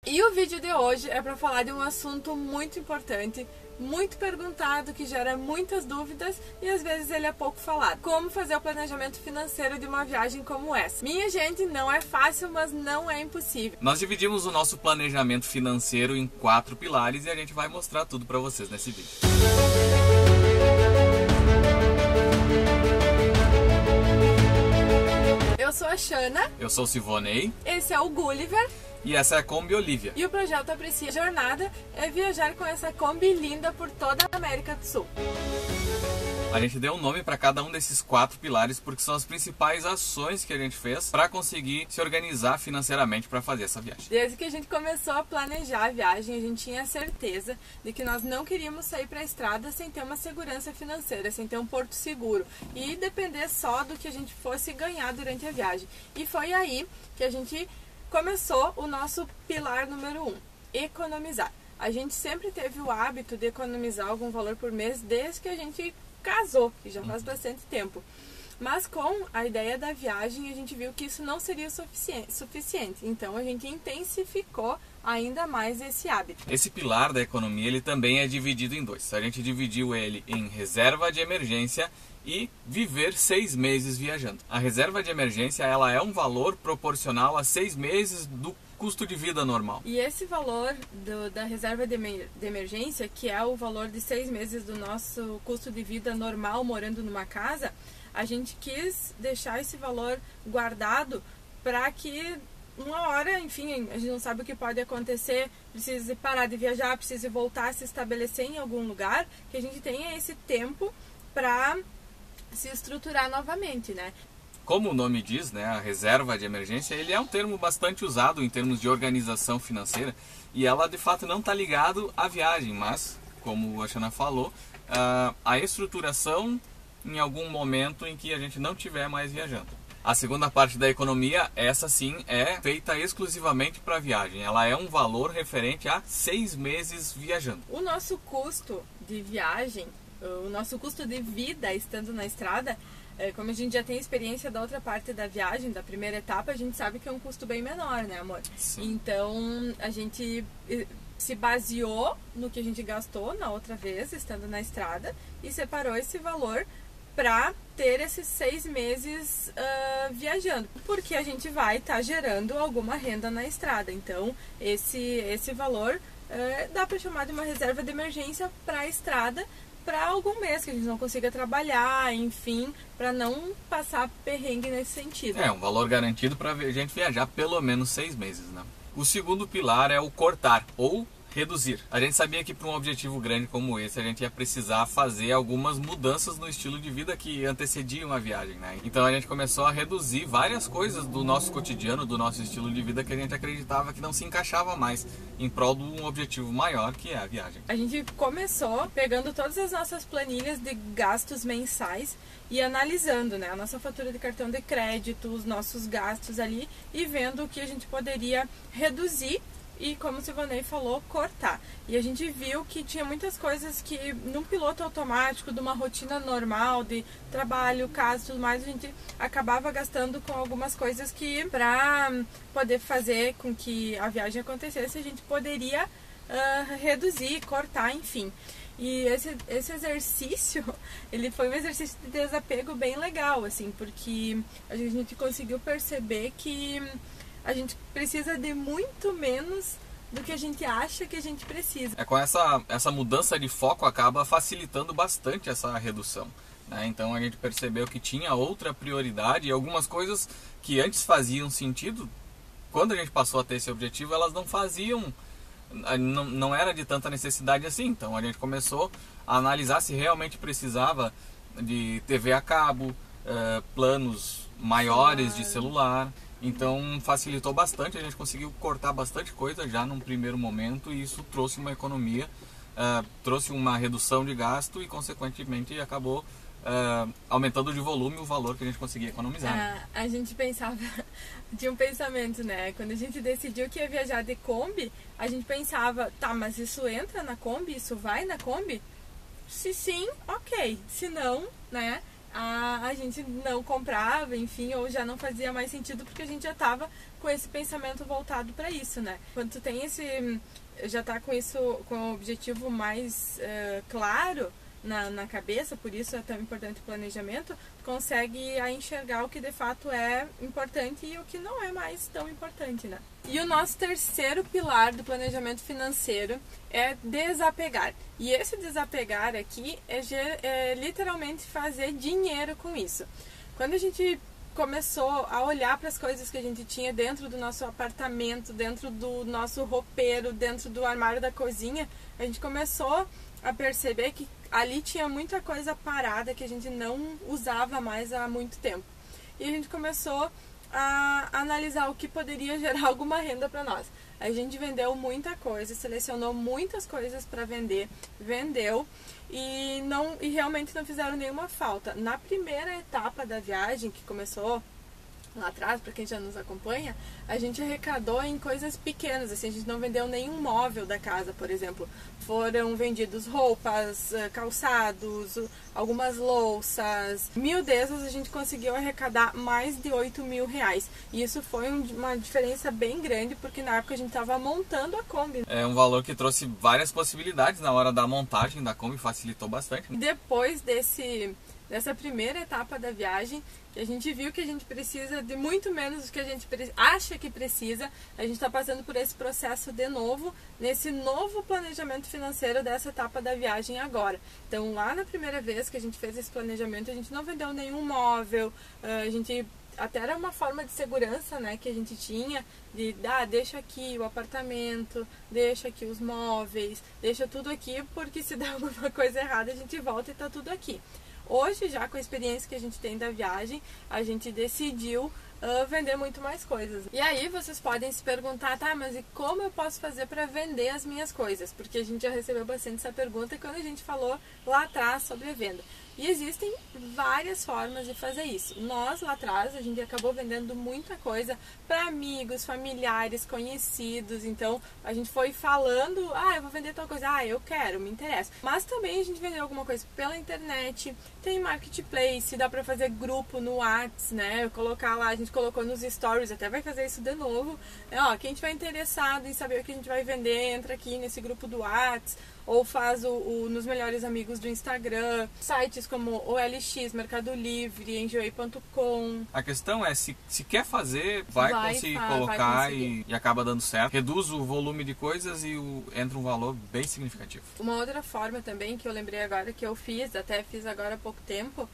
E o vídeo de hoje é para falar de um assunto muito importante, muito perguntado, que gera muitas dúvidas e às vezes ele é pouco falado. Como fazer o planejamento financeiro de uma viagem como essa? Minha gente, não é fácil, mas não é impossível. Nós dividimos o nosso planejamento financeiro em 4 pilares e a gente vai mostrar tudo para vocês nesse vídeo. Eu sou a Shana. Eu sou o Sivonei. Esse é o Gulliver. E essa é a Kombi Olivia. E o projeto Aprecie Jornada é viajar com essa Kombi linda por toda a América do Sul. A gente deu um nome para cada um desses 4 pilares porque são as principais ações que a gente fez para conseguir se organizar financeiramente para fazer essa viagem. Desde que a gente começou a planejar a viagem, a gente tinha certeza de que nós não queríamos sair para a estrada sem ter uma segurança financeira, sem ter um porto seguro e depender só do que a gente fosse ganhar durante a viagem. E foi aí que a gente começou o nosso pilar número 1, economizar. A gente sempre teve o hábito de economizar algum valor por mês desde que a gente casou, que já faz bastante tempo. Mas com a ideia da viagem, a gente viu que isso não seria suficiente. Então a gente intensificou ainda mais esse hábito. Esse pilar da economia, ele também é dividido em 2. A gente dividiu ele em reserva de emergência e viver 6 meses viajando. A reserva de emergência, ela é um valor proporcional a 6 meses do custo de vida normal. E esse valor da reserva de emergência, que é o valor de 6 meses do nosso custo de vida normal morando numa casa, a gente quis deixar esse valor guardado para que uma hora, enfim, a gente não sabe o que pode acontecer, precise parar de viajar, precise voltar a se estabelecer em algum lugar, que a gente tenha esse tempo para se estruturar novamente, né? Como o nome diz, né, a reserva de emergência, ele é um termo bastante usado em termos de organização financeira e ela de fato não está ligado à viagem, mas, como a Shana falou, a estruturação em algum momento em que a gente não estiver mais viajando. A segunda parte da economia, essa sim, é feita exclusivamente para viagem. Ela é um valor referente a 6 meses viajando. O nosso custo de viagem, o nosso custo de vida estando na estrada, como a gente já tem experiência da outra parte da viagem, da primeira etapa, a gente sabe que é um custo bem menor, né, amor? Sim. Então, a gente se baseou no que a gente gastou na outra vez, estando na estrada, e separou esse valor para ter esses 6 meses viajando, porque a gente vai estar gerando alguma renda na estrada. Então, esse valor dá para chamar de uma reserva de emergência para a estrada, para algum mês que a gente não consiga trabalhar, enfim, para não passar perrengue nesse sentido. É um valor garantido para a gente viajar pelo menos 6 meses, né? O segundo pilar é o cortar ou reduzir. A gente sabia que para um objetivo grande como esse a gente ia precisar fazer algumas mudanças no estilo de vida que antecediam a viagem, né? Então a gente começou a reduzir várias coisas do nosso cotidiano, do nosso estilo de vida que a gente acreditava que não se encaixava mais em prol de um objetivo maior, que é a viagem. A gente começou pegando todas as nossas planilhas de gastos mensais e analisando, né, a nossa fatura de cartão de crédito, os nossos gastos ali e vendo o que a gente poderia reduzir e, como o Sivonei falou, cortar. E a gente viu que tinha muitas coisas que, num piloto automático, de uma rotina normal, de trabalho, casa e tudo mais, a gente acabava gastando com algumas coisas que, para poder fazer com que a viagem acontecesse, a gente poderia reduzir, cortar, enfim. E esse exercício, ele foi um exercício de desapego bem legal, assim, porque a gente conseguiu perceber que a gente precisa de muito menos do que a gente acha que a gente precisa. Com essa mudança de foco acaba facilitando bastante essa redução, né? Então a gente percebeu que tinha outra prioridade e algumas coisas que antes faziam sentido, quando a gente passou a ter esse objetivo, elas não faziam, não era de tanta necessidade assim. Então a gente começou a analisar se realmente precisava de TV a cabo, planos maiores de celular. Então facilitou bastante, a gente conseguiu cortar bastante coisa já num primeiro momento e isso trouxe uma economia, trouxe uma redução de gasto e consequentemente acabou aumentando de volume o valor que a gente conseguia economizar. Né? A gente pensava, tinha um pensamento, né? Quando a gente decidiu que ia viajar de Kombi, a gente pensava, tá, mas isso entra na Kombi? Isso vai na Kombi? Se sim, ok. Se não, né? A gente não comprava, enfim, ou já não fazia mais sentido porque a gente já estava com esse pensamento voltado para isso, né? Quando tu tem já tá com isso, com o objetivo mais claro na cabeça, por isso é tão importante o planejamento, tu consegue enxergar o que de fato é importante e o que não é mais tão importante, né? E o nosso terceiro pilar do planejamento financeiro é desapegar. E esse desapegar aqui é literalmente fazer dinheiro com isso. Quando a gente começou a olhar para as coisas que a gente tinha dentro do nosso apartamento, dentro do nosso roupeiro, dentro do armário da cozinha, a gente começou a perceber que ali tinha muita coisa parada que a gente não usava mais há muito tempo. E a gente começou a analisar o que poderia gerar alguma renda para nós. A gente vendeu muita coisa, selecionou muitas coisas para vender, vendeu e realmente não fizeram nenhuma falta. Na primeira etapa da viagem, que começou lá atrás, para quem já nos acompanha, a gente arrecadou em coisas pequenas, assim, a gente não vendeu nenhum móvel da casa, por exemplo. Foram vendidos roupas, calçados, algumas louças. 1.000 dessas a gente conseguiu arrecadar mais de 8.000 reais. E isso foi uma diferença bem grande, porque na época a gente estava montando a Kombi. É um valor que trouxe várias possibilidades na hora da montagem da Kombi, facilitou bastante. Depois dessa primeira etapa da viagem, a gente viu que a gente precisa de muito menos do que a gente acha que precisa. A gente está passando por esse processo de novo, nesse novo planejamento financeiro dessa etapa da viagem agora. Então, lá na primeira vez que a gente fez esse planejamento, a gente não vendeu nenhum móvel, a gente até era uma forma de segurança, né, que a gente tinha, de deixa aqui o apartamento, deixa aqui os móveis, deixa tudo aqui, porque se der alguma coisa errada a gente volta e tá tudo aqui. Hoje, já com a experiência que a gente tem da viagem, a gente decidiu vender muito mais coisas. E aí vocês podem se perguntar, tá, mas e como eu posso fazer para vender as minhas coisas? Porque a gente já recebeu bastante essa pergunta quando a gente falou lá atrás sobre a venda. E existem várias formas de fazer isso. Nós, lá atrás, a gente acabou vendendo muita coisa para amigos, familiares, conhecidos. Então, a gente foi falando, eu vou vender tal coisa, eu quero, me interessa. Mas também a gente vendeu alguma coisa pela internet, tem marketplace, dá para fazer grupo no WhatsApp, né? Colocar lá, a gente colocou nos stories, até vai fazer isso de novo. Quem estiver interessado em saber o que a gente vai vender, entra aqui nesse grupo do WhatsApp, ou faz nos Melhores Amigos do Instagram, sites como OLX, Mercado Livre, Enjoei.com. A questão é, se quer fazer, vai conseguir colocar e acaba dando certo. Reduz o volume de coisas e entra um valor bem significativo. Uma outra forma também que eu lembrei agora que eu fiz agora há pouco tempo,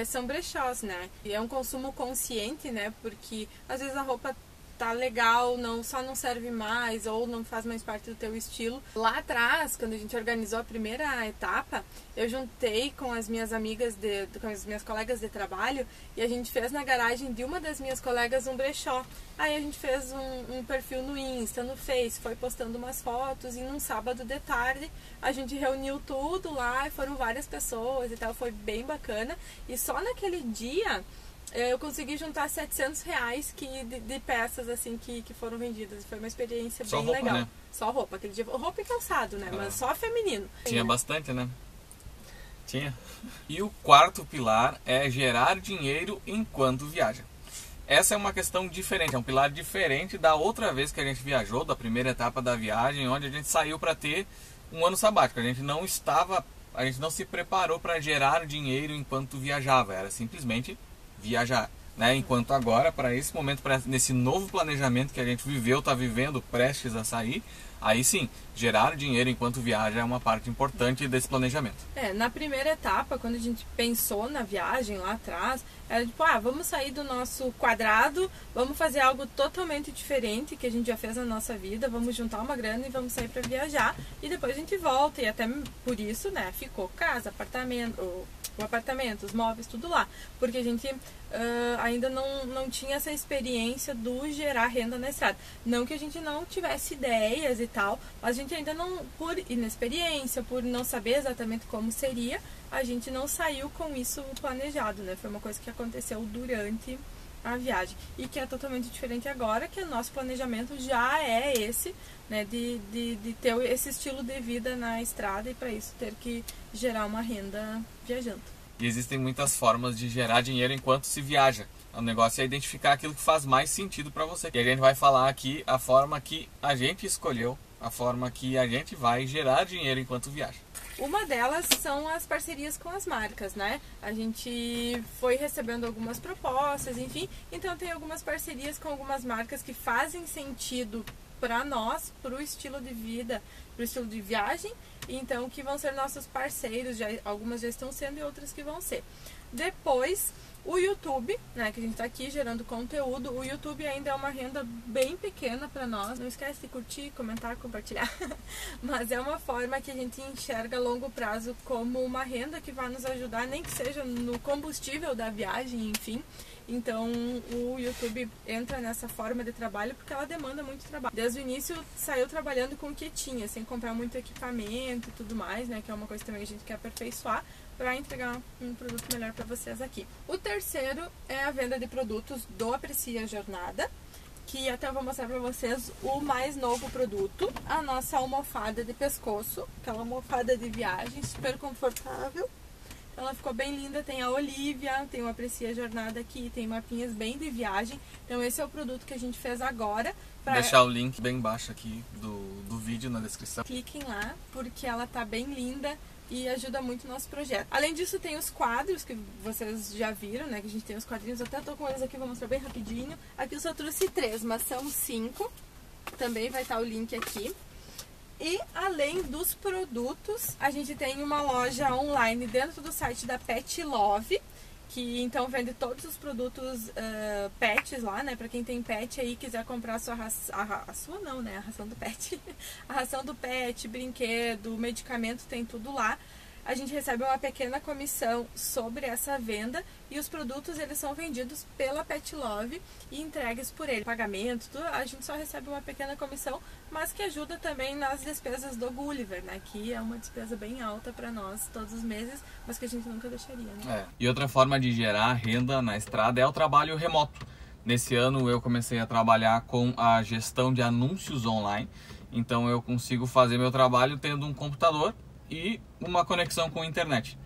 são brechós, né? E é um consumo consciente, né? Porque às vezes a roupa tá legal, só não serve mais ou não faz mais parte do teu estilo. Lá atrás, quando a gente organizou a primeira etapa, eu juntei com as minhas amigas, com as minhas colegas de trabalho, e a gente fez na garagem de uma das minhas colegas um brechó. Aí a gente fez um perfil no Insta, no Face, foi postando umas fotos, e num sábado de tarde a gente reuniu tudo lá, e foram várias pessoas e tal, foi bem bacana. E só naquele dia eu consegui juntar 700 reais de peças assim que foram vendidas. Foi uma experiência bem legal. Né? Só roupa, aquele dia. Roupa e calçado, né? Mas só feminino. Tinha bastante, né? Tinha. E o quarto pilar é gerar dinheiro enquanto viaja. Essa é uma questão diferente, é um pilar diferente da outra vez que a gente viajou, da primeira etapa da viagem, onde a gente saiu para ter um ano sabático. A gente não se preparou para gerar dinheiro enquanto viajava, era simplesmente viajar, né? Enquanto agora, para esse momento, nesse novo planejamento que a gente está vivendo, prestes a sair, aí sim, gerar dinheiro enquanto viaja é uma parte importante desse planejamento. Na primeira etapa, quando a gente pensou na viagem lá atrás, era tipo, vamos sair do nosso quadrado, vamos fazer algo totalmente diferente que a gente já fez na nossa vida, vamos juntar uma grana e vamos sair para viajar, e depois a gente volta, e até por isso, né, ficou casa, apartamento, os móveis, tudo lá, porque a gente ainda não tinha essa experiência do gerar renda na estrada. Não que a gente não tivesse ideias e tal, mas a gente ainda não, por inexperiência, por não saber exatamente como seria, a gente não saiu com isso planejado, né? Foi uma coisa que aconteceu durante a viagem e que é totalmente diferente agora, que o nosso planejamento já é esse, né, de ter esse estilo de vida na estrada e para isso ter que gerar uma renda viajando. E existem muitas formas de gerar dinheiro enquanto se viaja. O negócio é identificar aquilo que faz mais sentido para você. E a gente vai falar aqui a forma que a gente escolheu, a forma que a gente vai gerar dinheiro enquanto viaja. Uma delas são as parcerias com as marcas, né? A gente foi recebendo algumas propostas, enfim. Então tem algumas parcerias com algumas marcas que fazem sentido para nós, para o estilo de vida, para o estilo de viagem. Então que vão ser nossos parceiros, algumas já estão sendo e outras que vão ser. Depois, o YouTube, né, que a gente está aqui gerando conteúdo. O YouTube ainda é uma renda bem pequena para nós. Não esquece de curtir, comentar, compartilhar. Mas é uma forma que a gente enxerga a longo prazo como uma renda que vai nos ajudar, nem que seja no combustível da viagem, enfim. Então o YouTube entra nessa forma de trabalho porque ela demanda muito trabalho. Desde o início saiu trabalhando com o que tinha, sem comprar muito equipamento e tudo mais, né? Que é uma coisa também que a gente quer aperfeiçoar para entregar um produto melhor para vocês aqui. O terceiro é a venda de produtos do Aprecia Jornada, que até eu vou mostrar para vocês o mais novo produto, a nossa almofada de pescoço, aquela almofada de viagem, super confortável. Ela ficou bem linda, tem a Olivia, tem o Aprecia Jornada aqui, tem mapinhas bem de viagem. Então esse é o produto que a gente fez agora. Vou deixar o link bem embaixo aqui do vídeo na descrição. Cliquem lá, porque ela tá bem linda e ajuda muito o nosso projeto. Além disso, tem os quadros que vocês já viram, né? Que a gente tem os quadrinhos, eu até tô com eles aqui, vou mostrar bem rapidinho. Aqui eu só trouxe 3, mas são 5. Também vai estar o link aqui. E além dos produtos, a gente tem uma loja online dentro do site da Pet Love, que então vende todos os produtos pets lá, né? Pra quem tem pet aí, quiser comprar a sua ração, a sua não, né? A ração do pet. A ração do pet, brinquedo, medicamento, tem tudo lá. A gente recebe uma pequena comissão sobre essa venda e os produtos eles são vendidos pela Pet Love e entregues por ele. Pagamento, tudo, a gente só recebe uma pequena comissão, mas que ajuda também nas despesas do Gulliver, né? Que é uma despesa bem alta para nós todos os meses, mas que a gente nunca deixaria, né? E outra forma de gerar renda na estrada é o trabalho remoto. Nesse ano eu comecei a trabalhar com a gestão de anúncios online, então eu consigo fazer meu trabalho tendo um computador e uma conexão com a internet.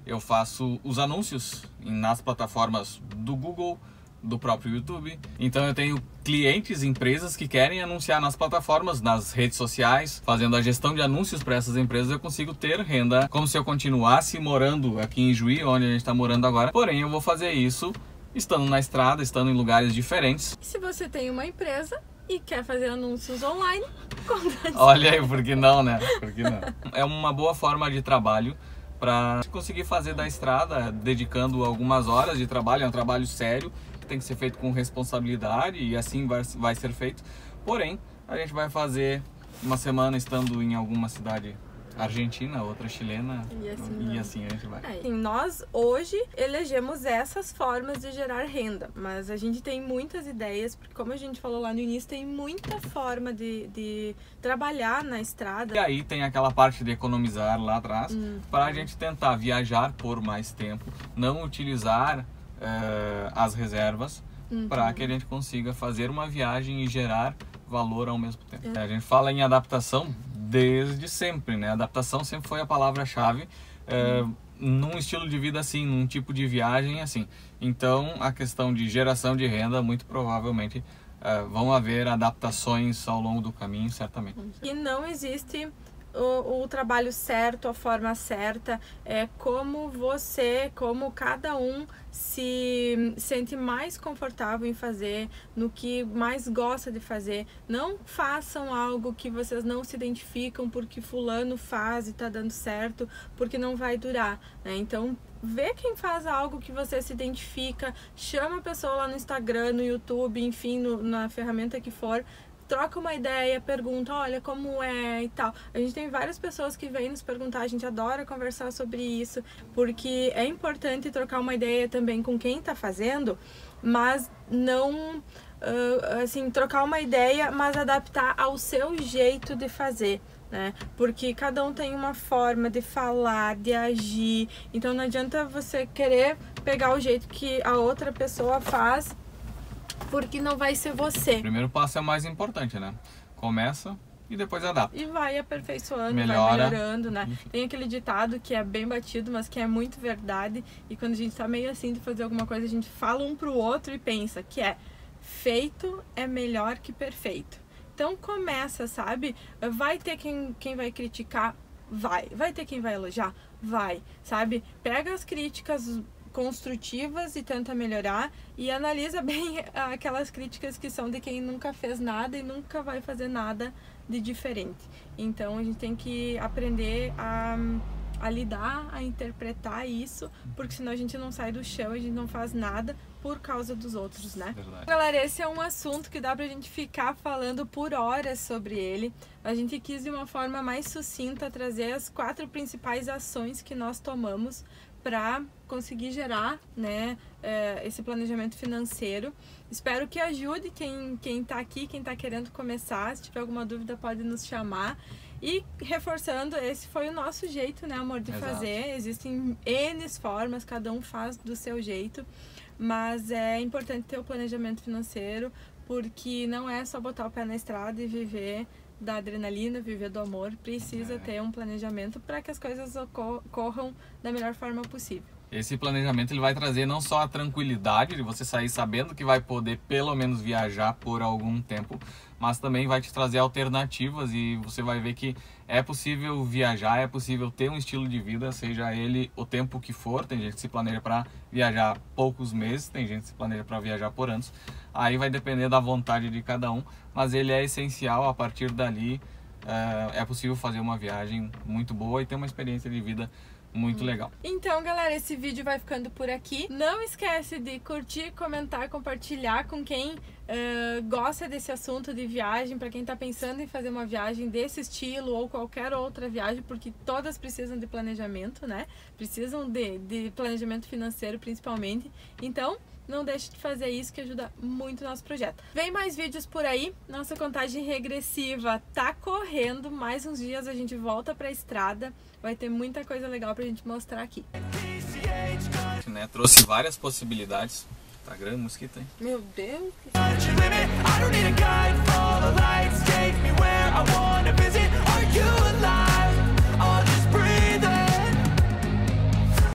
Eu faço os anúncios nas plataformas do Google, do próprio YouTube. Então eu tenho clientes, empresas que querem anunciar nas plataformas, nas redes sociais. Fazendo a gestão de anúncios para essas empresas, eu consigo ter renda como se eu continuasse morando aqui em Juí, onde a gente está morando agora. Porém, eu vou fazer isso estando na estrada, estando em lugares diferentes. Se você tem uma empresa e quer fazer anúncios online, olha aí, por que não, né? Por que não? É uma boa forma de trabalho para conseguir fazer da estrada, dedicando algumas horas de trabalho. É um trabalho sério, que tem que ser feito com responsabilidade e assim vai ser feito. Porém, a gente vai fazer uma semana estando em alguma cidade argentina, outra chilena e assim a gente vai. Nós hoje elegemos essas formas de gerar renda, mas a gente tem muitas ideias, porque como a gente falou lá no início, tem muita forma de trabalhar na estrada. E aí tem aquela parte de economizar lá atrás, para a gente tentar viajar por mais tempo, não utilizar as reservas, para que a gente consiga fazer uma viagem e gerar valor ao mesmo tempo. A gente fala em adaptação desde sempre, né? Adaptação sempre foi a palavra-chave num estilo de vida assim, num tipo de viagem assim. Então, a questão de geração de renda, muito provavelmente vão haver adaptações ao longo do caminho, certamente. E não existe o trabalho certo, a forma certa, é como cada um se sente mais confortável em fazer, no que mais gosta de fazer. Não façam algo que vocês não se identificam porque fulano faz e tá dando certo, porque não vai durar, né? Então, vê quem faz algo que você se identifica, chama a pessoa lá no Instagram, no YouTube, enfim, na ferramenta que for, troca uma ideia, pergunta, olha, como é e tal. A gente tem várias pessoas que vêm nos perguntar, a gente adora conversar sobre isso, porque é importante trocar uma ideia também com quem tá fazendo, mas não, assim, trocar uma ideia, mas adaptar ao seu jeito de fazer, né? Porque cada um tem uma forma de falar, de agir, então não adianta você querer pegar o jeito que a outra pessoa faz, porque não vai ser você. O primeiro passo é o mais importante, né? Começa e depois adapta. E vai aperfeiçoando, Melhora. vai melhorando, né? Tem aquele ditado que é bem batido, mas que é muito verdade. E quando a gente tá meio assim de fazer alguma coisa, a gente fala um pro outro e pensa que é feito é melhor que perfeito. Então começa, sabe? Vai ter quem vai criticar, vai ter quem vai elogiar, vai, sabe? Pega as críticas construtivas e tenta melhorar e analisa bem aquelas críticas que são de quem nunca fez nada e nunca vai fazer nada de diferente. Então a gente tem que aprender a lidar, a interpretar isso, porque senão a gente não sai do chão, a gente não faz nada por causa dos outros, né? Verdade. Galera, esse é um assunto que dá pra gente ficar falando por horas sobre ele. A gente quis de uma forma mais sucinta trazer as 4 principais ações que nós tomamos para conseguir gerar, né, esse planejamento financeiro. Espero que ajude quem tá aqui, quem tá querendo começar. Se tiver alguma dúvida pode nos chamar. E reforçando, esse foi o nosso jeito, né, amor, de fazer. Existem N formas, cada um faz do seu jeito. Mas é importante ter o planejamento financeiro, porque não é só botar o pé na estrada e viver da adrenalina, viver do amor. Precisa ter um planejamento para que as coisas ocorram da melhor forma possível. Esse planejamento ele vai trazer não só a tranquilidade de você sair sabendo que vai poder pelo menos viajar por algum tempo, mas também vai te trazer alternativas e você vai ver que é possível viajar, é possível ter um estilo de vida, seja ele o tempo que for. Tem gente que se planeja para viajar poucos meses, tem gente que se planeja para viajar por anos. Aí vai depender da vontade de cada um, mas ele é essencial. A partir dali é possível fazer uma viagem muito boa e ter uma experiência de vida muito legal. Então, galera, esse vídeo vai ficando por aqui. Não esquece de curtir, comentar, compartilhar com quem gosta desse assunto de viagem, para quem tá pensando em fazer uma viagem desse estilo ou qualquer outra viagem, porque todas precisam de planejamento, né? Precisam de planejamento financeiro, principalmente. Então, não deixe de fazer isso, que ajuda muito o nosso projeto. Vem mais vídeos por aí. Nossa contagem regressiva tá correndo. Mais uns dias a gente volta pra estrada. Vai ter muita coisa legal pra gente mostrar aqui. Né? Trouxe várias possibilidades. Tá grande mosquito, hein? Meu Deus!